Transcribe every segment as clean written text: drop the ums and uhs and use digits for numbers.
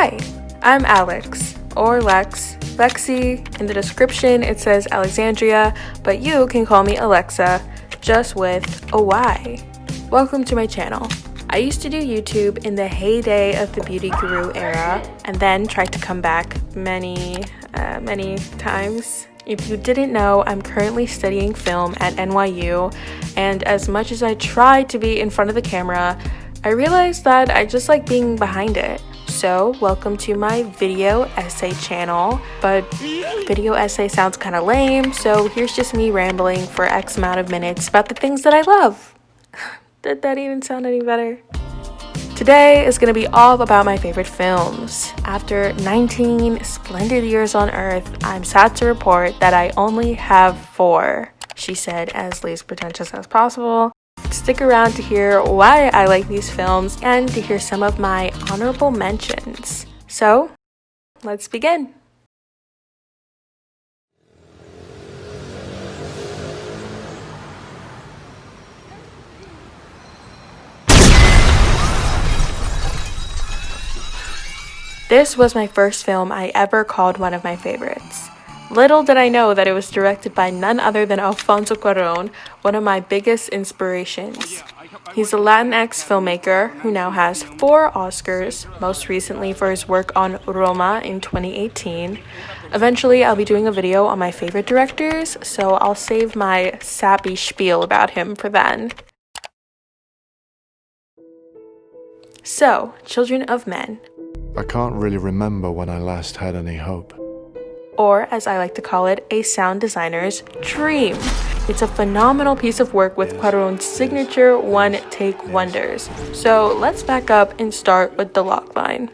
Hi, I'm Alex, or Lex, Lexi. In the description it says Alexandria, but you can call me Alexa, just with a Y. Welcome to my channel. I used to do YouTube in the heyday of the beauty guru era, and then tried to come back many times. If you didn't know, I'm currently studying film at NYU, and as much as I try to be in front of the camera, I realized that I just like being behind it. So, welcome to my video essay channel, but video essay sounds kind of lame, so here's just me rambling for X amount of minutes about the things that I love. Did that even sound any better? Today is going to be all about my favorite films. After 19 splendid years on Earth, I'm sad to report that I only have 4. She said, as least pretentious as possible. Stick around to hear why I like these films and to hear some of my honorable mentions. So, let's begin. This was my first film I ever called one of my favorites. Little did I know that it was directed by none other than Alfonso Cuarón, one of my biggest inspirations. He's a Latinx filmmaker who now has 4 Oscars, most recently for his work on Roma in 2018. Eventually, I'll be doing a video on my favorite directors, so I'll save my sappy spiel about him for then. So, Children of Men. I can't really remember when I last had any hope. Or, as I like to call it, a sound designer's dream. It's a phenomenal piece of work with Cuarón's signature one-take wonders. So let's back up and start with the logline.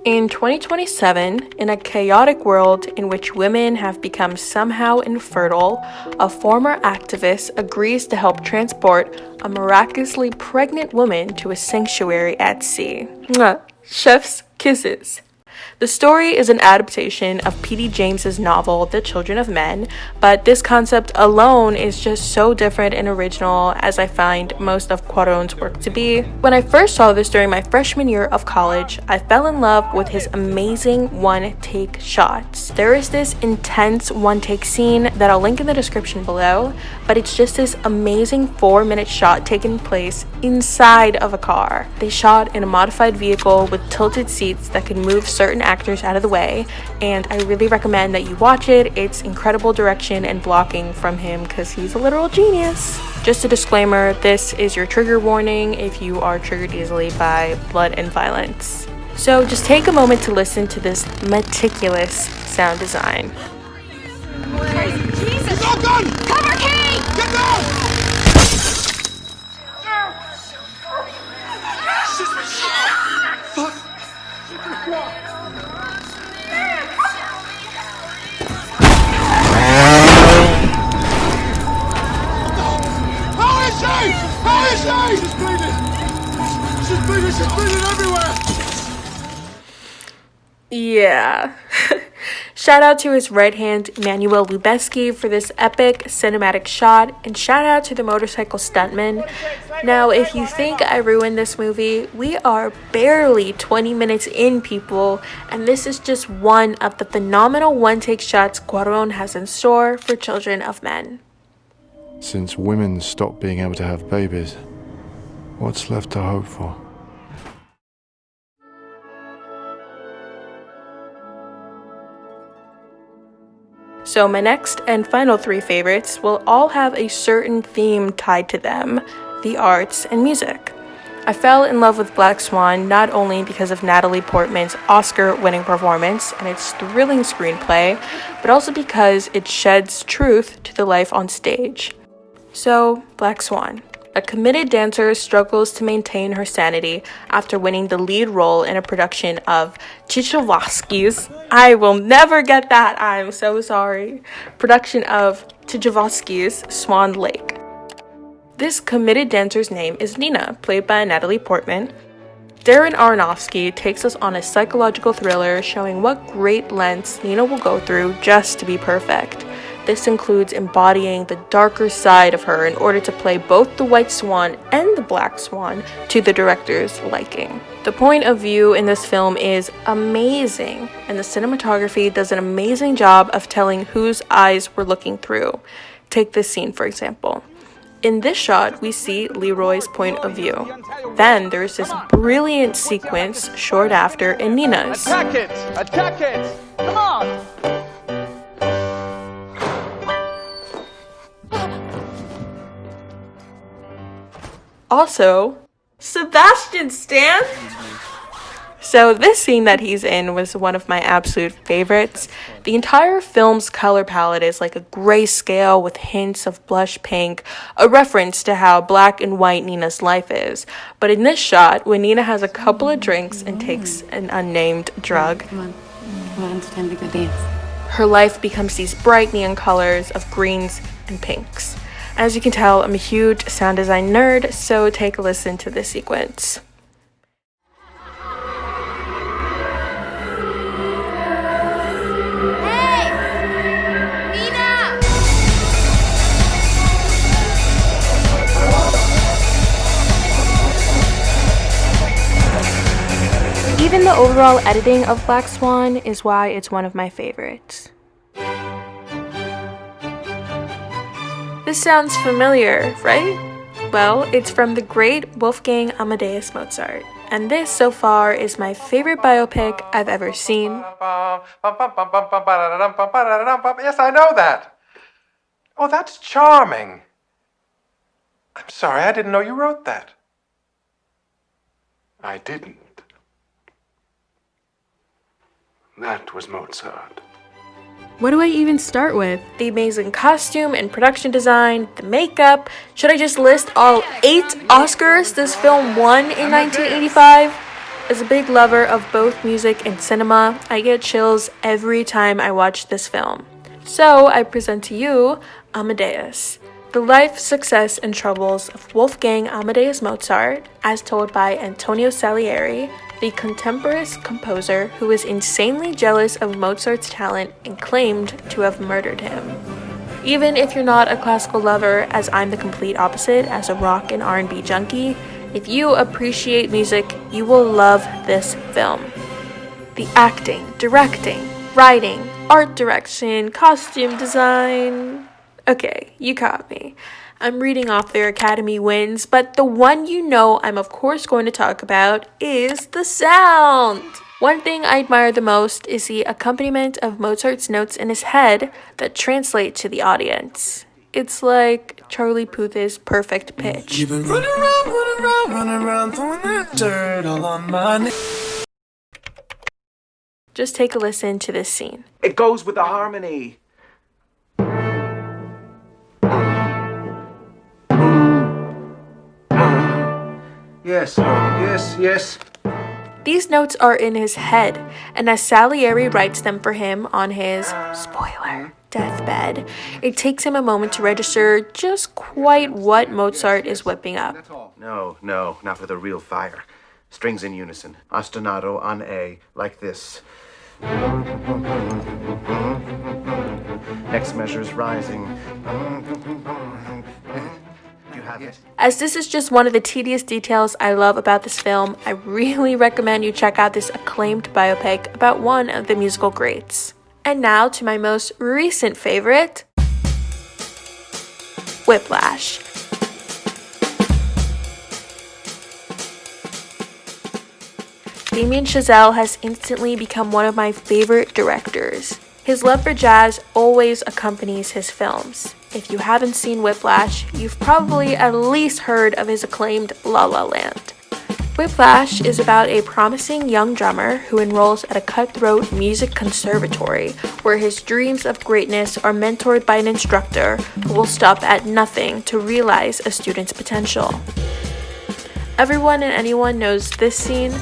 In 2027, in a chaotic world in which women have become somehow infertile, a former activist agrees to help transport a miraculously pregnant woman to a sanctuary at sea. Mwah. Chef's kisses. The story is an adaptation of P.D. James's novel, The Children of Men, but this concept alone is just so different and original as I find most of Cuarón's work to be. When I first saw this during my freshman year of college, I fell in love with his amazing one-take shots. There is this intense one-take scene that I'll link in the description below, but it's just this amazing 4-minute shot taking place inside of a car. They shot in a modified vehicle with tilted seats that can move certain actors out of the way, and I really recommend that you watch it. It's incredible direction and blocking from him because he's a literal genius. Just a disclaimer, this is your trigger warning if you are triggered easily by blood and violence. So just take a moment to listen to this meticulous sound design. Jesus! He's all done! Cover Kate! Get down! She's bleeding everywhere! Yeah. Shout out to his right hand, Manuel Lubezki, for this epic cinematic shot, and shout out to the motorcycle stuntman. Now, if you think I ruined this movie, we are barely 20 minutes in, people, and this is just one of the phenomenal one-take shots Cuarón has in store for Children of Men. Since women stopped being able to have babies, what's left to hope for? So my next and final 3 favorites will all have a certain theme tied to them: the arts and music. I fell in love with Black Swan not only because of Natalie Portman's Oscar-winning performance and its thrilling screenplay, but also because it sheds truth to the life on stage. So, Black Swan. A committed dancer struggles to maintain her sanity after winning the lead role in a production of Tchaikovsky's, I will never get that, I'm so sorry, production of Tchaikovsky's Swan Lake. This committed dancer's name is Nina, played by Natalie Portman. Darren Aronofsky takes us on a psychological thriller showing what great lengths Nina will go through just to be perfect. This includes embodying the darker side of her in order to play both the white swan and the black swan to the director's liking. The point of view in this film is amazing, and the cinematography does an amazing job of telling whose eyes we're looking through. Take this scene, for example. In this shot, we see Leroy's point of view. Then there's this brilliant sequence short after in Nina's. Attack it! Attack it! Come on! Also, Sebastian Stan! So this scene that he's in was one of my absolute favorites. The entire film's color palette is like a grayscale with hints of blush pink, a reference to how black and white Nina's life is. But in this shot, when Nina has a couple of drinks and takes an unnamed drug, her life becomes these bright neon colors of greens and pinks. As you can tell, I'm a huge sound design nerd, so take a listen to this sequence. Even the overall editing of Black Swan is why it's one of my favorites. This sounds familiar, right? Well, it's from the great Wolfgang Amadeus Mozart, and this so far is my favorite biopic I've ever seen. Yes, I know that. Oh, that's charming. I'm sorry, I didn't know you wrote that. I didn't. That was Mozart. What do I even start with? The amazing costume and production design, the makeup. Should I just list all 8 Oscars this film won in 1985? As a big lover of both music and cinema, I get chills every time I watch this film. So I present to you Amadeus, the life, success, and troubles of Wolfgang Amadeus Mozart, as told by Antonio Salieri, the contemporaneous composer who was insanely jealous of Mozart's talent and claimed to have murdered him. Even if you're not a classical lover, as I'm the complete opposite as a rock and R&B junkie, if you appreciate music, you will love this film. The acting, directing, writing, art direction, costume design... Okay, you caught me. I'm reading off their Academy wins, but the one you know I'm of course going to talk about is the sound. One thing I admire the most is the accompaniment of Mozart's notes in his head that translate to the audience. It's like Charlie Puth's perfect pitch. You've been running around, throwing that dirt all on my neck. Just take a listen to this scene. It goes with the harmony. Yes, yes, yes. These notes are in his head, and as Salieri writes them for him on his, spoiler, deathbed, it takes him a moment to register just quite what Mozart is whipping up. No, not with a real fire. Strings in unison. Ostinato on A, like this. Next measure's rising. You have it. As this is just one of the tedious details I love about this film, I really recommend you check out this acclaimed biopic about one of the musical greats. And now to my most recent favorite, Whiplash. Damien Chazelle has instantly become one of my favorite directors. His love for jazz always accompanies his films. If you haven't seen Whiplash, you've probably at least heard of his acclaimed La La Land. Whiplash is about a promising young drummer who enrolls at a cutthroat music conservatory where his dreams of greatness are mentored by an instructor who will stop at nothing to realize a student's potential. Everyone and anyone knows this scene.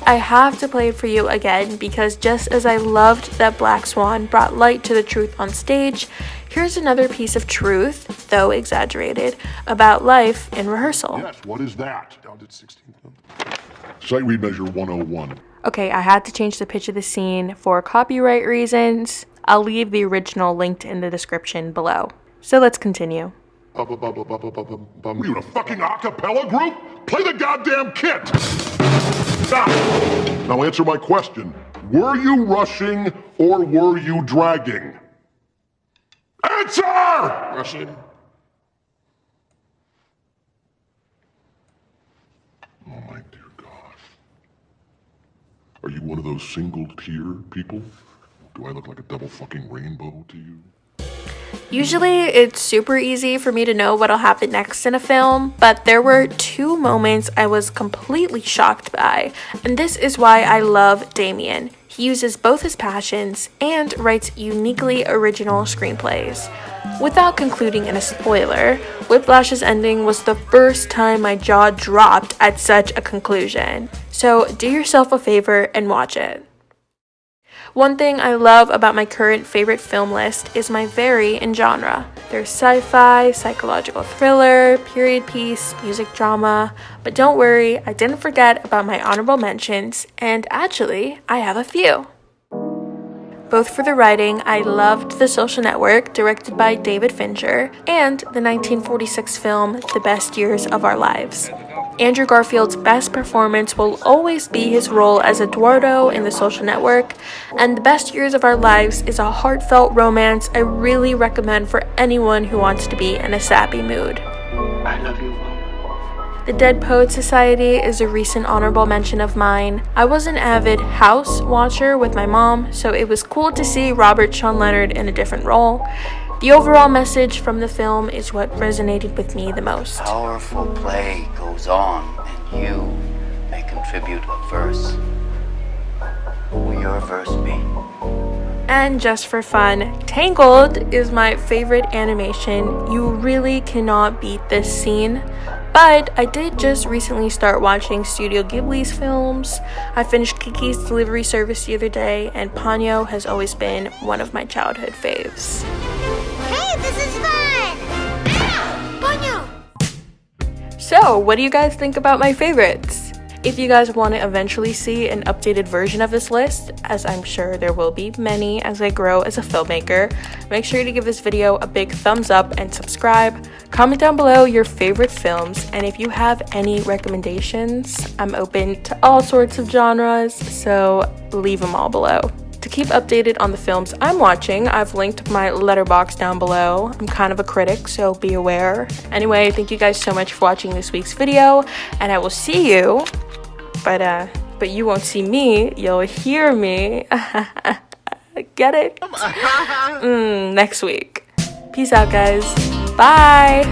I have to play it for you again because just as I loved that Black Swan brought light to the truth on stage, here's another piece of truth, though exaggerated, about life in rehearsal. Yes, what is that? Down to 16th. Sight read measure 101. Okay, I had to change the pitch of the scene for copyright reasons. I'll leave the original linked in the description below. So let's continue. Are you in a fucking acapella group? Play the goddamn kit! Now answer my question. Were you rushing or were you dragging? Answer! Rushing. Oh my dear God. Are you one of those single tear people? Do I look like a double fucking rainbow to you? Usually it's super easy for me to know what'll happen next in a film, but there were two moments I was completely shocked by, and this is why I love Damien. He uses both his passions and writes uniquely original screenplays. Without concluding in a spoiler, Whiplash's ending was the first time my jaw dropped at such a conclusion. So do yourself a favor and watch it. One thing I love about my current favorite film list is my vary in genre. There's sci-fi, psychological thriller, period piece, music drama, but don't worry, I didn't forget about my honorable mentions, and actually, I have a few. Both for the writing, I loved The Social Network, directed by David Fincher, and the 1946 film The Best Years of Our Lives. Andrew Garfield's best performance will always be his role as Eduardo in The Social Network, and The Best Years of Our Lives is a heartfelt romance I really recommend for anyone who wants to be in a sappy mood. I love you. The Dead Poets Society is a recent honorable mention of mine. I was an avid House watcher with my mom, so it was cool to see Robert Sean Leonard in a different role. The overall message from the film is what resonated with me the most. Powerful play goes on, and you may contribute a verse. Will your verse be? And just for fun, Tangled is my favorite animation. You really cannot beat this scene. But I did just recently start watching Studio Ghibli's films. I finished Kiki's Delivery Service the other day, and Ponyo has always been one of my childhood faves. Hey, this is fun! Ow! Ponyo! So, what do you guys think about my favorites? If you guys want to eventually see an updated version of this list, as I'm sure there will be many as I grow as a filmmaker, make sure to give this video a big thumbs up and subscribe. Comment down below your favorite films, and if you have any recommendations, I'm open to all sorts of genres, so leave them all below. To keep updated on the films I'm watching, I've linked my letterbox down below. I'm kind of a critic, so be aware. Anyway, thank you guys so much for watching this week's video, and I will see you, but you won't see me, you'll hear me. Get it? Next week. Peace out, guys. Bye!